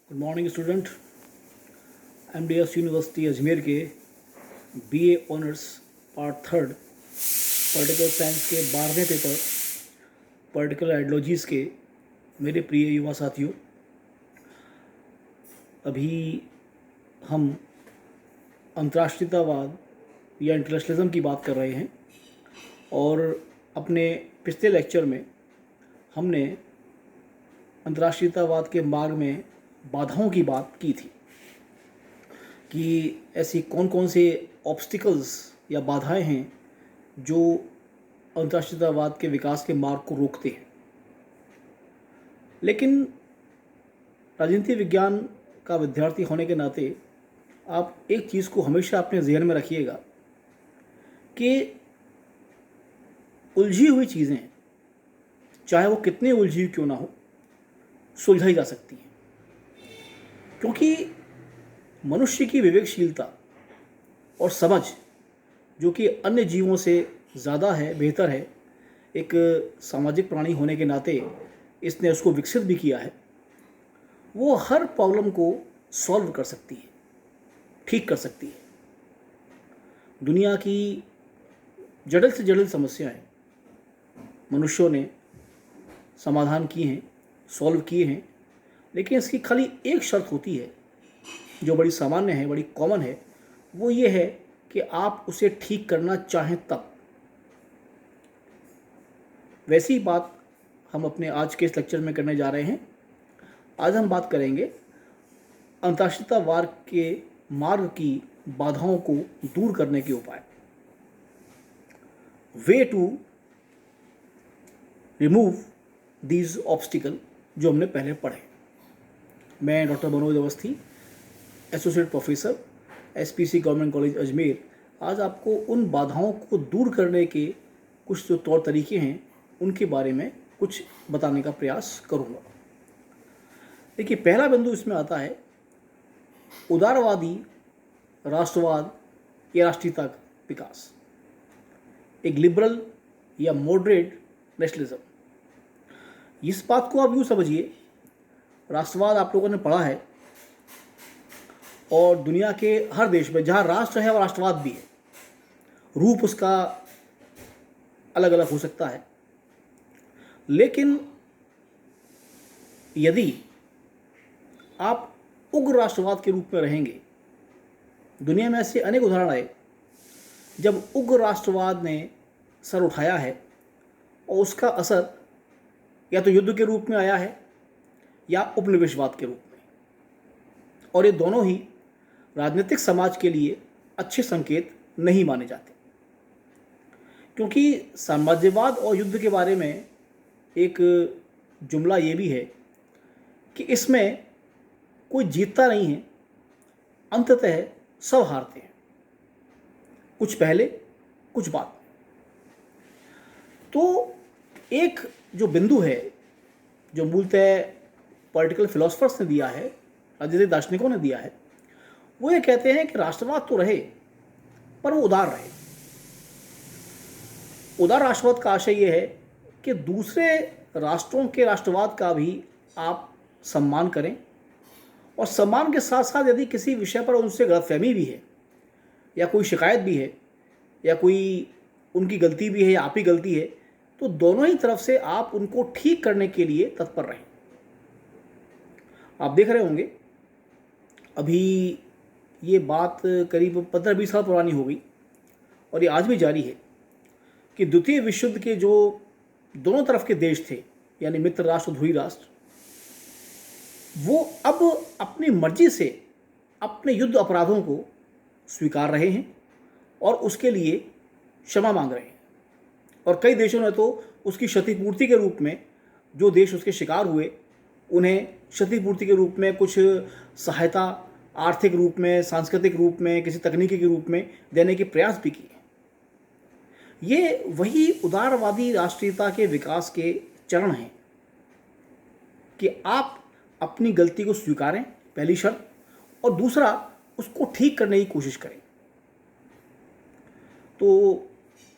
Good morning student. MDS university Ajmer के BA honours part third political science के 12वें paper political ideologies के मेरे प्रिय युवा साथियों, अभी हम अंतर्राष्ट्रीयतावाद या इंटरनेशनलिज्म की बात कर रहे हैं और अपने पिछले लेक्चर में हमने अंतर्राष्ट्रीयतावाद के मार्ग में बाधाओं की बात की थी कि ऐसी कौन कौन से ऑब्स्टिकल्स या बाधाएं हैं जो अंतर्राष्ट्रीयतावाद के विकास के मार्ग को रोकते हैं। लेकिन राजनीति विज्ञान का विद्यार्थी होने के नाते आप एक चीज़ को हमेशा अपने जहन में रखिएगा कि उलझी हुई चीज़ें, चाहे वो कितनी उलझी हुई क्यों ना हो, सुलझाई जा सकती हैं, क्योंकि मनुष्य की विवेकशीलता और समझ जो कि अन्य जीवों से ज़्यादा है, बेहतर है, एक सामाजिक प्राणी होने के नाते इसने उसको विकसित भी किया है, वो हर प्रॉब्लम को सॉल्व कर सकती है, ठीक कर सकती है। दुनिया की जटिल से जटिल समस्याएं मनुष्यों ने समाधान किए हैं, सॉल्व किए हैं, लेकिन इसकी खाली एक शर्त होती है जो बड़ी सामान्य है, बड़ी कॉमन है। वो ये है कि आप उसे ठीक करना चाहें तब। वैसी बात हम अपने आज के इस लेक्चर में करने जा रहे हैं। आज हम बात करेंगे अंतर्राष्ट्रीयतावाद के मार्ग की बाधाओं को दूर करने के उपाय, way to remove these obstacle, जो हमने पहले पढ़े। मैं doctor Manoj Awasthi, associate professor, SPC government college Ajmer, आज आपको उन बाधाओं को दूर करने के कुछ जो तौर तरीके हैं उनके बारे में कुछ बताने का प्रयास करूँगा। देखिए, पहला बिंदु इसमें आता है उदारवादी राष्ट्रवाद या राष्ट्रीयता का विकास, एक लिबरल या मॉडरेट नेशनलिज्म। इस बात को आप यूँ समझिए, राष्ट्रवाद आप लोगों ने पढ़ा है और दुनिया के हर देश में जहाँ राष्ट्र है और राष्ट्रवाद भी है, रूप उसका अलग अलग हो सकता है, लेकिन यदि आप उग्र राष्ट्रवाद के रूप में रहेंगे, दुनिया में ऐसे अनेक उदाहरण आए जब उग्र राष्ट्रवाद ने सर उठाया है और उसका असर या तो युद्ध के रूप में आया है या उपनिवेशवाद के रूप में, और ये दोनों ही राजनीतिक समाज के लिए अच्छे संकेत नहीं माने जाते, क्योंकि साम्राज्यवाद और युद्ध के बारे में एक जुमला ये भी है कि इसमें कोई जीतता नहीं है, अंततः सब हारते हैं, कुछ पहले कुछ बाद में। तो एक जो बिंदु है जो मूलतः पॉलिटिकल फिलोसफर्स ने दिया है, राजनीतिक दार्शनिकों ने दिया है, वो ये कहते हैं कि राष्ट्रवाद तो रहे पर वो उदार रहे। उदार राष्ट्रवाद का आशय ये है कि दूसरे राष्ट्रों के राष्ट्रवाद का भी आप सम्मान करें, और सम्मान के साथ साथ यदि किसी विषय पर उनसे गलतफहमी भी है या कोई शिकायत भी है या कोई उनकी गलती भी है या आप ही गलती है, तो दोनों ही तरफ से आप उनको ठीक करने के लिए तत्पर रहें। आप देख रहे होंगे अभी ये बात करीब 15-20 साल पुरानी हो गई और ये आज भी जारी है कि द्वितीय विश्व युद्ध के जो दोनों तरफ के देश थे, यानी मित्र राष्ट्र और ध्रुवी राष्ट्र, वो अब अपनी मर्जी से अपने युद्ध अपराधों को स्वीकार रहे हैं और उसके लिए क्षमा मांग रहे हैं, और कई देशों ने तो उसकी क्षतिपूर्ति के रूप में जो देश उसके शिकार हुए उन्हें क्षतिपूर्ति के रूप में कुछ सहायता, आर्थिक रूप में, सांस्कृतिक रूप में, किसी तकनीकी के रूप में देने के प्रयास भी किए। ये वही उदारवादी राष्ट्रीयता के विकास के चरण हैं कि आप अपनी गलती को स्वीकारें, पहली शर्त, और दूसरा उसको ठीक करने की कोशिश करें। तो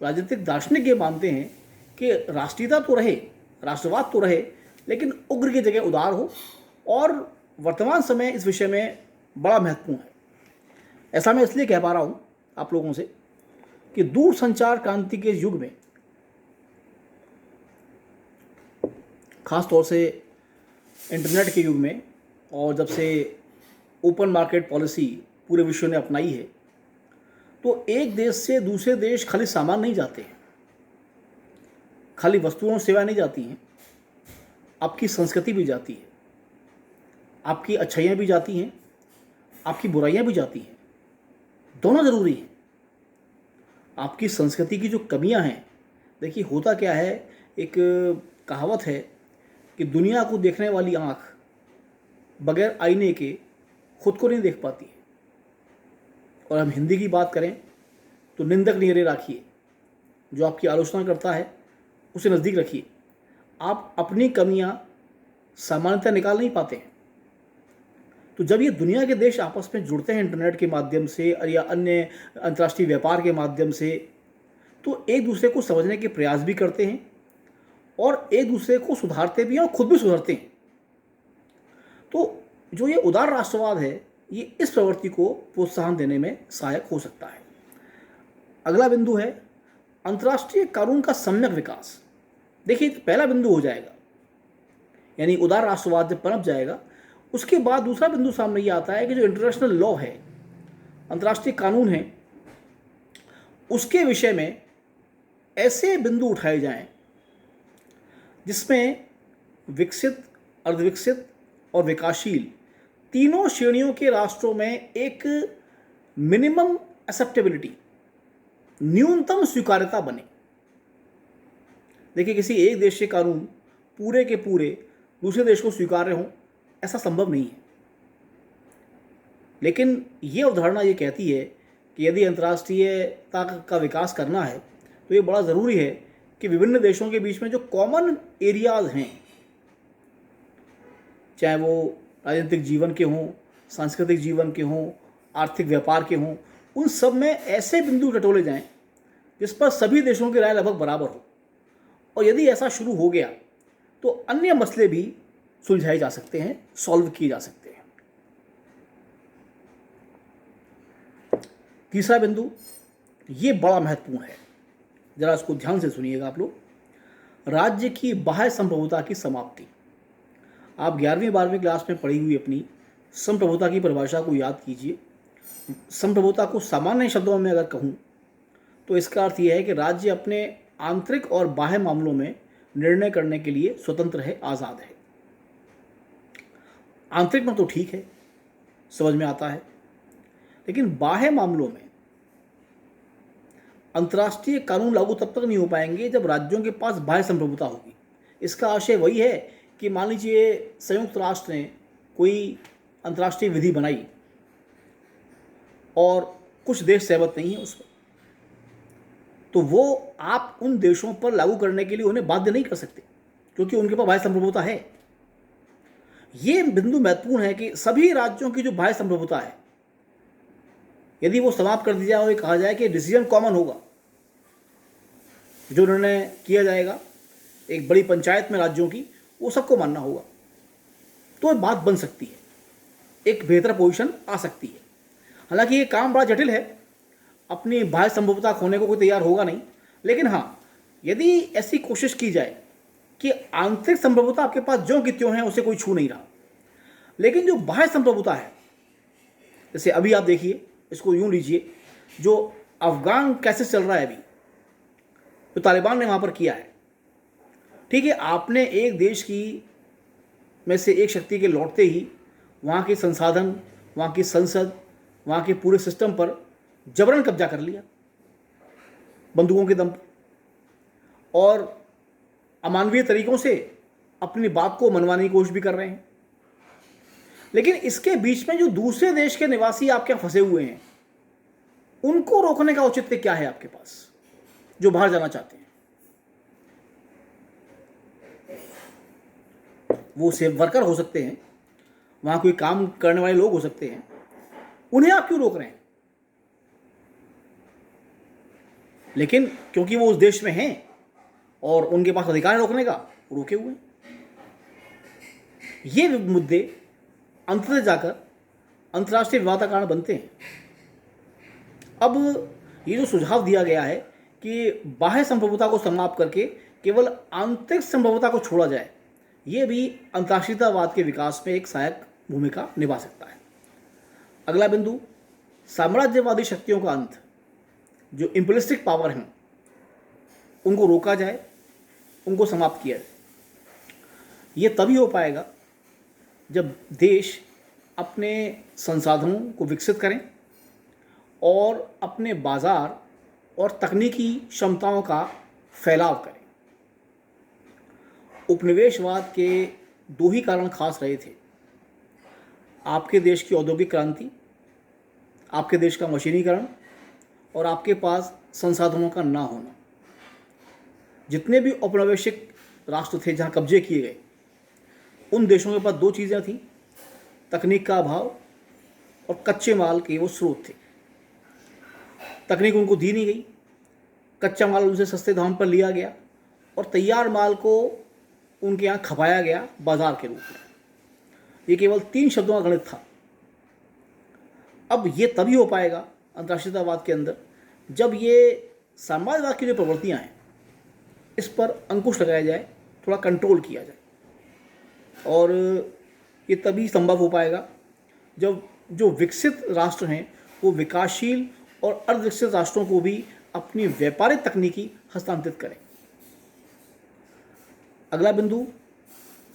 राजनीतिक दार्शनिक ये मानते हैं कि राष्ट्रीयता तो रहे, राष्ट्रवाद तो रहे, लेकिन उग्र की जगह उदार हो, और वर्तमान समय इस विषय में बड़ा महत्वपूर्ण है। ऐसा मैं इसलिए कह पा रहा हूँ आप लोगों से कि दूरसंचार क्रांति के युग में, खास तौर से इंटरनेट के युग में, और जब से ओपन मार्केट पॉलिसी पूरे विश्व ने अपनाई है, तो एक देश से दूसरे देश खाली सामान नहीं जाते हैं, खाली वस्तुओं और सेवा नहीं जाती हैं, आपकी संस्कृति भी जाती है, आपकी अच्छाइयाँ भी जाती हैं, आपकी बुराइयाँ भी जाती हैं, दोनों ज़रूरी हैं। आपकी संस्कृति की जो कमियां हैं, देखिए होता क्या है, एक कहावत है कि दुनिया को देखने वाली आँख बगैर आईने के खुद को नहीं देख पाती है। और हम हिंदी की बात करें तो निंदक नियरे राखिए, जो आपकी आलोचना करता है उसे नज़दीक रखिए। आप अपनी कमियां सामान्यतः निकाल नहीं पाते हैं। तो जब ये दुनिया के देश आपस में जुड़ते हैं इंटरनेट के माध्यम से या अन्य अंतर्राष्ट्रीय व्यापार के माध्यम से, तो एक दूसरे को समझने के प्रयास भी करते हैं और एक दूसरे को सुधारते भी हैं और खुद भी सुधरते हैं। तो जो ये उदार राष्ट्रवाद है, ये इस प्रवृत्ति को प्रोत्साहन देने में सहायक हो सकता है। अगला बिंदु है अंतर्राष्ट्रीय कानून का सम्यक विकास। देखिए, पहला बिंदु हो जाएगा, यानी उदार राष्ट्रवाद जब पनप जाएगा, उसके बाद दूसरा बिंदु सामने ये आता है कि जो इंटरनेशनल लॉ है, अंतर्राष्ट्रीय कानून है, उसके विषय में ऐसे बिंदु उठाए जाएं जिसमें विकसित, अर्धविकसित और विकासशील तीनों श्रेणियों के राष्ट्रों में एक मिनिमम एक्सेप्टेबिलिटी, न्यूनतम स्वीकार्यता बने। देखिए, किसी एक देश के कानून पूरे के पूरे दूसरे देश को स्वीकार्य हों, ऐसा संभव नहीं है। लेकिन ये अवधारणा ये कहती है कि यदि अंतर्राष्ट्रीयता का विकास करना है, तो ये बड़ा ज़रूरी है कि विभिन्न देशों के बीच में जो कॉमन एरियाज हैं, चाहे वो राजनीतिक जीवन के हों, सांस्कृतिक जीवन के हों, आर्थिक व्यापार के हों, उन सब में ऐसे बिंदु टटोले जाएं जिस पर सभी देशों की राय लगभग बराबर हो। और यदि ऐसा शुरू हो गया तो अन्य मसले भी सुलझाए जा सकते हैं, सॉल्व किए जा सकते हैं। तीसरा बिंदु, ये बड़ा महत्वपूर्ण है, जरा इसको ध्यान से सुनिएगा आप लोग। राज्य की बाह्य संप्रभुता की समाप्ति। आप 11वीं 12वीं क्लास में पढ़ी हुई अपनी संप्रभुता की परिभाषा को याद कीजिए। संप्रभुता को सामान्य शब्दों में अगर कहूँ तो इसका अर्थ यह है कि राज्य अपने आंतरिक और बाह्य मामलों में निर्णय करने के लिए स्वतंत्र है, आज़ाद है। आंतरिक में तो ठीक है, समझ में आता है, लेकिन बाह्य मामलों में अंतर्राष्ट्रीय कानून लागू तब तक नहीं हो पाएंगे जब राज्यों के पास बाह्य संप्रभुता होगी। इसका आशय वही है कि मान लीजिए संयुक्त राष्ट्र ने कोई अंतर्राष्ट्रीय विधि बनाई और कुछ देश सहमत नहीं है उस पर, तो वो आप उन देशों पर लागू करने के लिए उन्हें बाध्य नहीं कर सकते, क्योंकि उनके पास बाह्य संप्रभुता है। ये बिंदु महत्वपूर्ण है कि सभी राज्यों की जो बाह्य संप्रभुता है, यदि वो समाप्त कर दी जाए और कहा जाए कि डिसीजन कॉमन होगा, जो निर्णय किया जाएगा एक बड़ी पंचायत में राज्यों की, वो सबको मानना होगा, तो बात बन सकती है, एक बेहतर पोजीशन आ सकती है। हालांकि ये काम बड़ा जटिल है, अपनी बाह्य संप्रभुता खोने को कोई तैयार होगा नहीं, लेकिन हाँ, यदि ऐसी कोशिश की जाए कि आंतरिक संप्रभुता आपके पास ज्यों की त्यों है, उसे कोई छू नहीं रहा, लेकिन जो बाह्य संप्रभुता है, जैसे अभी आप देखिए, इसको यूं लीजिए, जो अफगान कैसे चल रहा है अभी, जो तालिबान ने वहाँ पर किया है, ठीक है, आपने एक देश की में से एक शक्ति के लौटते ही वहाँ के संसाधन, वहाँ की संसद, वहाँ के पूरे सिस्टम पर जबरन कब्जा कर लिया बंदूकों के दम पर, और अमानवीय तरीकों से अपनी बात को मनवाने की कोशिश भी कर रहे हैं। लेकिन इसके बीच में जो दूसरे देश के निवासी आपके फंसे हुए हैं, उनको रोकने का औचित्य क्या है आपके पास, जो बाहर जाना चाहते हैं? वो सेफ वर्कर हो सकते हैं, वहां कोई काम करने वाले लोग हो सकते हैं, उन्हें आप क्यों रोक रहे हैं? लेकिन क्योंकि वो उस देश में हैं और उनके पास अधिकार है रोकने का, वो रोके हुए हैं। ये मुद्दे अंततः जाकर अंतर्राष्ट्रीय विवाद का कारण बनते हैं। अब ये जो सुझाव दिया गया है कि बाह्य संप्रभुता को समाप्त करके केवल आंतरिक संप्रभुता को छोड़ा जाए, ये भी अंतर्राष्ट्रीयतावाद के विकास में एक सहायक भूमिका निभा सकता है। अगला बिंदु, साम्राज्यवादी शक्तियों का अंत। जो इम्पीरियलिस्टिक पावर हैं उनको रोका जाए, उनको समाप्त किया जाए। ये तभी हो पाएगा जब देश अपने संसाधनों को विकसित करें और अपने बाजार और तकनीकी क्षमताओं का फैलाव करें। उपनिवेशवाद के दो ही कारण खास रहे थे: आपके देश की औद्योगिक क्रांति, आपके देश का मशीनीकरण और आपके पास संसाधनों का ना होना। जितने भी औपनिवेशिक राष्ट्र थे जहाँ कब्जे किए गए, उन देशों के पास दो चीज़ें थीं: तकनीक का अभाव और कच्चे माल के वो स्रोत थे। तकनीक उनको दी नहीं गई, कच्चा माल उनसे सस्ते दाम पर लिया गया और तैयार माल को उनके यहाँ खपाया गया बाजार के रूप में। ये केवल 3 शब्दों का गणित था। अब ये तभी हो पाएगा अंतर्राष्ट्रीयतावाद के अंदर जब ये साम्राज्यवाद की जो प्रवृत्तियाँ हैं इस पर अंकुश लगाया जाए, थोड़ा कंट्रोल किया जाए। और ये तभी संभव हो पाएगा जब जो विकसित राष्ट्र हैं वो विकासशील और अर्धविकसित राष्ट्रों को भी अपनी व्यापारिक तकनीकी हस्तांतरित करें। अगला बिंदु,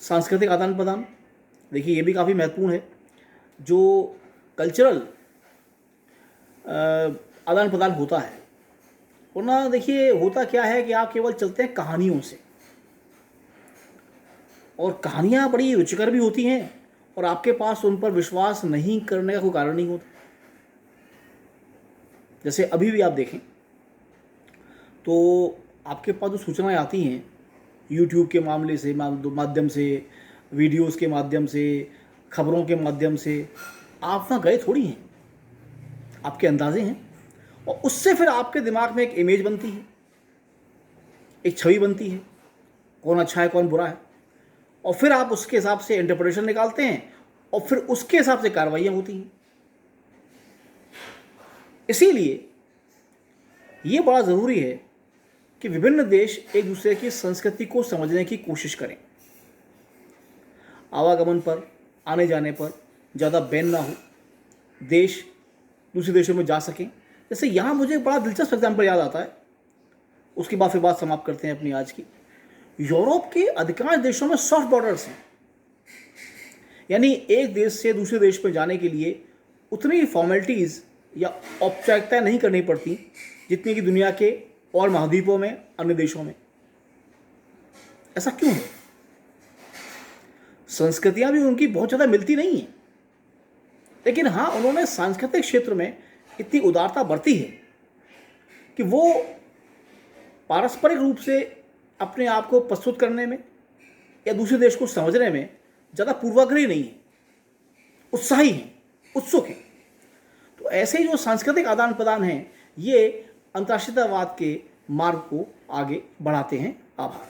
सांस्कृतिक आदान प्रदान। देखिए, ये भी काफ़ी महत्वपूर्ण है। जो कल्चरल आदान प्रदान होता है, वरना देखिए होता क्या है कि आप केवल चलते हैं कहानियों से, और कहानियाँ बड़ी रुचिकर भी होती हैं और आपके पास उन पर विश्वास नहीं करने का कोई कारण नहीं होता। जैसे अभी भी आप देखें तो आपके पास जो सूचनाएं आती हैं यूट्यूब के मामले से माध्यम से, वीडियोस के माध्यम से, खबरों के माध्यम से, आप वहाँ गए थोड़ी हैं, आपके अंदाजे हैं, और उससे फिर आपके दिमाग में एक इमेज बनती है, एक छवि बनती है, कौन अच्छा है कौन बुरा है, और फिर आप उसके हिसाब से इंटरप्रिटेशन निकालते हैं और फिर उसके हिसाब से कार्रवाइयाँ होती हैं। इसीलिए ये बड़ा ज़रूरी है कि विभिन्न देश एक दूसरे की संस्कृति को समझने की कोशिश करें। आवागमन पर, आने जाने पर ज़्यादा बैन ना हो, देश दूसरे देशों में जा सकें। जैसे यहाँ मुझे बड़ा दिलचस्प एग्जाम्पल याद आता है, उसके बाद फिर बात समाप्त करते हैं अपनी आज की। यूरोप के अधिकांश देशों में सॉफ्ट बॉर्डर्स हैं, यानी एक देश से दूसरे देश में जाने के लिए उतनी फॉर्मेलिटीज़ या औपचारिकताएं नहीं करनी पड़ती जितनी कि दुनिया के और महाद्वीपों में, अन्य देशों में। ऐसा क्यों है? संस्कृतियां भी उनकी बहुत ज़्यादा मिलती नहीं हैं, लेकिन हाँ, उन्होंने सांस्कृतिक क्षेत्र में इतनी उदारता बरती है कि वो पारस्परिक रूप से अपने आप को प्रस्तुत करने में या दूसरे देश को समझने में ज़्यादा पूर्वाग्रही नहीं है, उत्साही हैं, उत्सुक हैं। तो ऐसे जो सांस्कृतिक आदान प्रदान हैं, ये अंतर्राष्ट्रीयतावाद के मार्ग को आगे बढ़ाते हैं। आभार।